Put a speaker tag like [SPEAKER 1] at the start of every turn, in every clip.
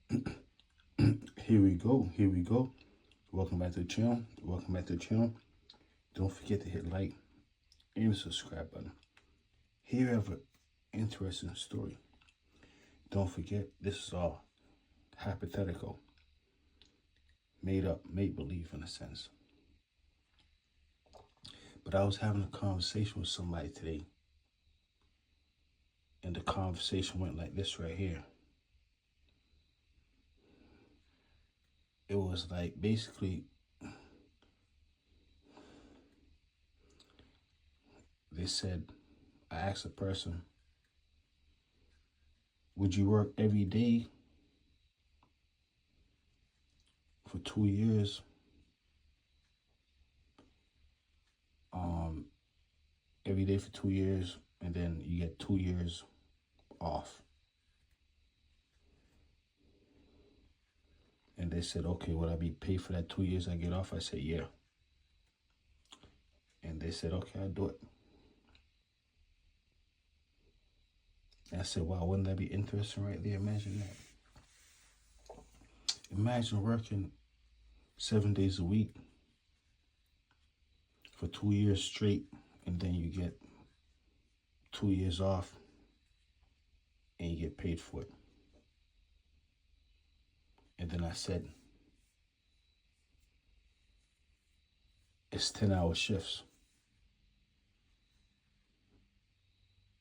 [SPEAKER 1] Here we go. Here we go. Welcome back to the channel. Welcome back to the channel. Don't forget to hit like and the subscribe button. Here you have an interesting story. Don't forget, this is all hypothetical, made up, make believe in a sense. But I was having a conversation with somebody today, and the conversation went like this right here. It was like basically they said, I asked a person, would you work every day for 2 years? Every day for 2 years, and then you get 2 years off. And they said, okay, would I be paid for that 2 years I get off? I said, yeah. And they said, okay, I'll do it. And I said, wow, wouldn't that be interesting right there? Imagine that. Imagine working 7 days a week for 2 years straight, and then you get 2 years off and you get paid for it. And then I said, it's 10-hour shifts.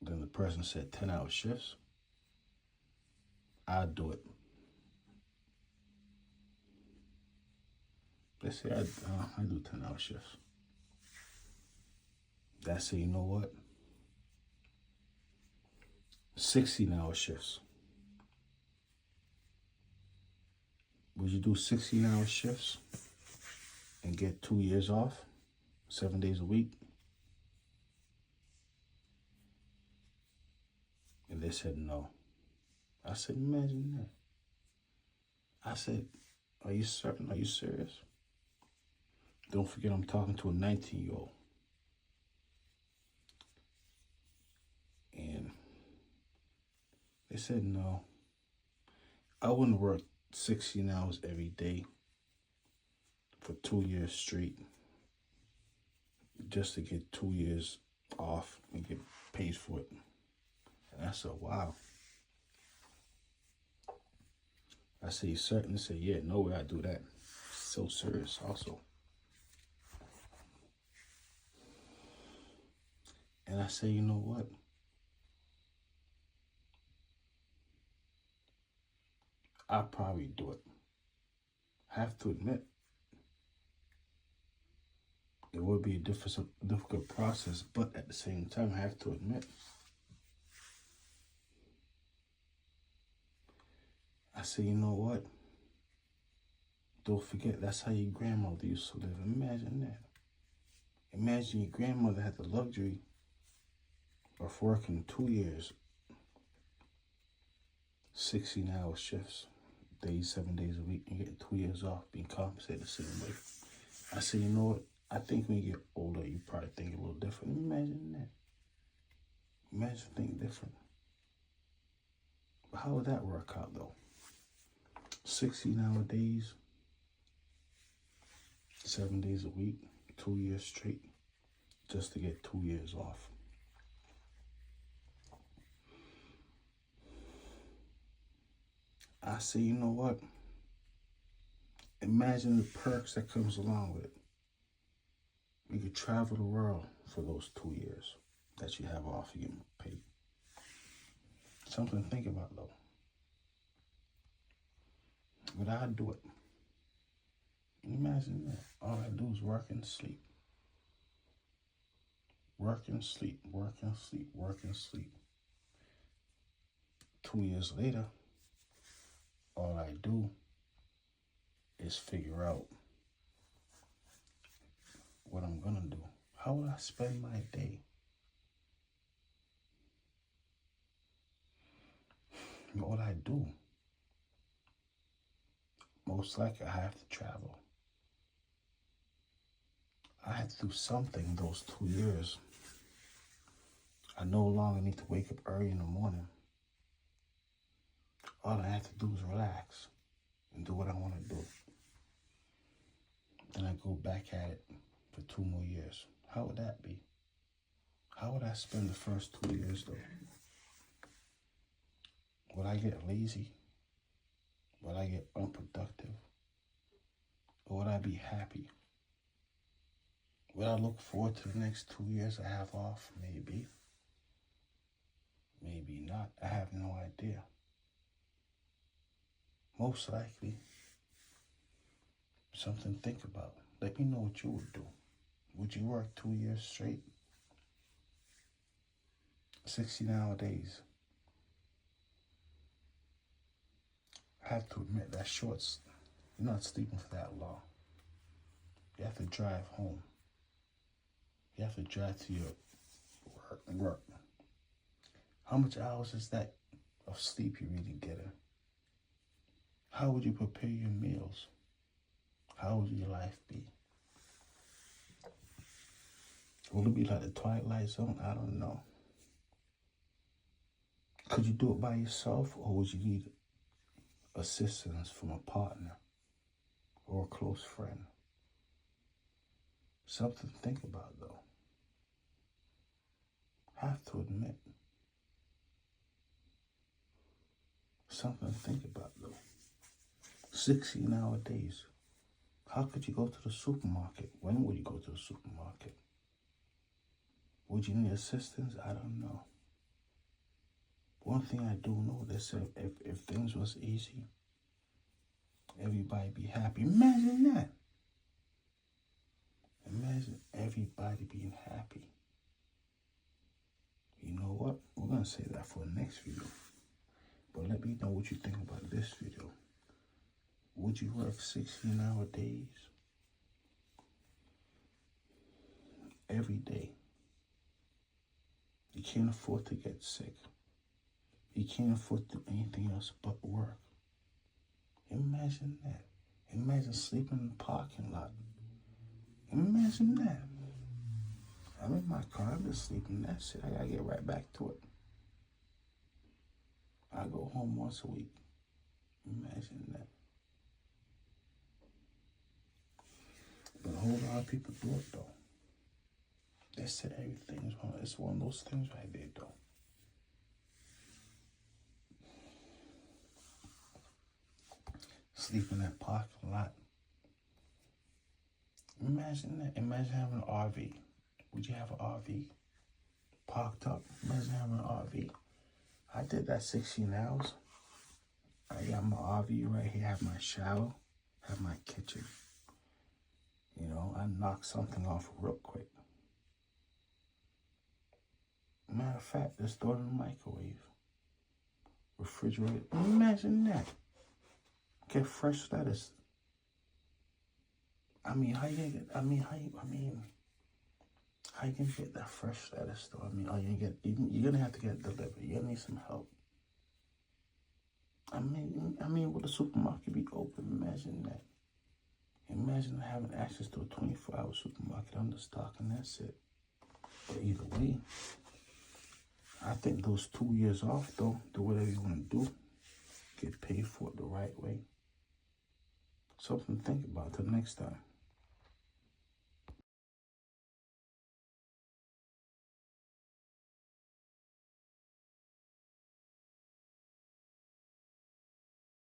[SPEAKER 1] Then the person said, 10-hour shifts? I'll do it. They say I do 10-hour shifts. I say, you know what? 16-hour shifts. Would you do 16-hour shifts and get 2 years off, 7 days a week? And they said no. I said, imagine that. I said, are you certain? Are you serious? Don't forget, I'm talking to a 19-year-old. And they said no. I wouldn't work 16 hours every day for 2 years straight just to get 2 years off and get paid for it. And I said, wow. I said, you certain? They said, yeah, no way I do that. So serious also. And I said, you know what? I'll probably do it. I have to admit, it would be a difficult process, but at the same time, I have to admit, I said, you know what? Don't forget, that's how your grandmother used to live. Imagine that. Imagine your grandmother had the luxury of working 2 years, 16-hour shifts, days, 7 days a week, and getting 2 years off, being compensated the same way. I said, you know what? I think when you get older, you probably think a little different. Imagine that. Imagine thinking different. But how would that work out, though? 16-hour days, 7 days a week, 2 years straight, just to get 2 years off. I say, you know what? Imagine the perks that comes along with it. You could travel the world for those 2 years that you have off, you get paid. Something to think about, though. But I'd do it. Imagine that. All I do is work and sleep. Work and sleep, work and sleep, work and sleep. 2 years later, all I do is figure out what I'm gonna do. How will I spend my day? What I do? Most likely I have to travel. I have to do something those 2 years. I no longer need to wake up early in the morning. All I have to do is relax. and do what I want to do. Then I go back at it for 2 more years. How would that be? How would I spend the first 2 years though? Would I get lazy? Would I get unproductive? Or would I be happy? Would I look forward to the next 2 years I have off? Maybe. Maybe not. I have no idea. Most likely, something to think about. Let me know what you would do. Would you work 2 years straight? 60-hour days. I have to admit that shorts, you're not sleeping for that long. You have to drive home. You have to drive to your work. How much hours is that of sleep you really getting? How would you prepare your meals? How would your life be? Will it be like the Twilight Zone? I don't know. Could you do it by yourself, or would you need assistance from a partner or a close friend? Something to think about, though. Have to admit. Something to think about, though. 16-hour days. How could you go to the supermarket? When would you go to the supermarket? Would you need assistance? I don't know. One thing I do know, they said if things was easy, everybody be happy. Imagine that. Imagine everybody being happy. You know what? We're going to say that for the next video. But let me know what you think about this video. Would you work 16-hour days? Every day. You can't afford to get sick. You can't afford to do anything else but work. Imagine that. Imagine sleeping in the parking lot. Imagine that. I'm in my car, I'm just sleeping. That's it. I gotta get right back to it. I go home once a week. Imagine that. But a whole lot of people do it though. They said everything is wrong. It's one of those things right there though. Sleep in that parking lot. Imagine that. Imagine having an RV. Would you have an RV parked up? Imagine having an RV. I did that 16 hours. I got my RV right here. Have my shower. Have my kitchen. You know, I knocked something off real quick. Matter of fact, just throw it in the microwave. Refrigerator. Imagine that. Get fresh lettuce. How you gonna get that fresh lettuce though? You're gonna have to get it delivered. You're gonna need some help. Will the supermarket be open? Imagine that. Imagine having access to a 24-hour supermarket under stock, and that's it. But either way, I think those 2 years off though, do whatever you want to do. Get paid for it the right way. Something to think about till next time.